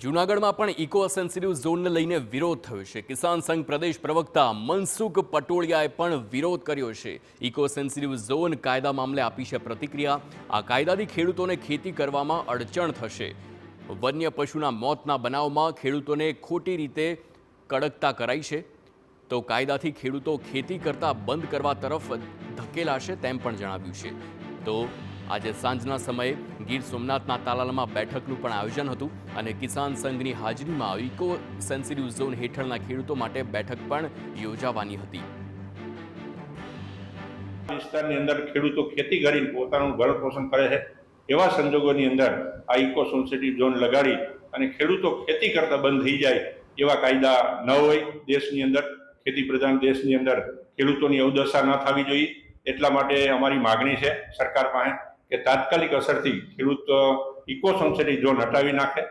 જૂનાગઢમાં પણ eco sensitive ઝોનને લઈને વિરોધ થયો છે। કિસાન સંઘ પ્રદેશ પ્રવક્તા મનસુખ પટોળિયાએ પણ વિરોધ કર્યો છે। ઇકો સેન્સિટિવ ઝોન કાયદા મામલે આપી છે પ્રતિક્રિયા। આ કાયદાથી ખેડૂતોને ખેતી કરવામાં અડચણ થશે। વન્ય પશુના મોતના બનાવમાં ખેડૂતોને ખોટી રીતે કડકતા કરાઈ છે, તો કાયદાથી ખેડૂતો ખેતી કરતા બંધ કરવા તરફ ધકેલાશે તેમ પણ જણાવ્યું છે। તો આજે સાંજના સમયે ગીર સોમનાથના તાલાલામાં બેઠકનું પણ આયોજન હતું અને કિસાન સંઘની હાજરીમાં ઇકો સેન્સિટિવ ઝોન હેઠળના ખેડૂતો માટે બેઠક પણ યોજાવાની હતી। વિસ્તારની અંદર ખેડૂતો ખેતી કરીને પોતાનું ભરણ પોષણ કરે છે, એવા સંજોગોની અંદર આ ઇકો સેન્સિટિવ ઝોન લગાડી અને ખેડૂતો ખેતી કરતા બંધ થઈ જાય એવા કાયદા ન હોય। દેશની અંદર ખેતી પ્રધાન દેશની અંદર ખેડૂતોની અવદશા ન થવી જોઈએ। એટલા માટે અમારી માગણી છે સરકાર પાસે કે તાત્કાલિક અસરથી ખેડૂત ઇકો સેન્સિટિવ ઝોન હટાવી નાખે।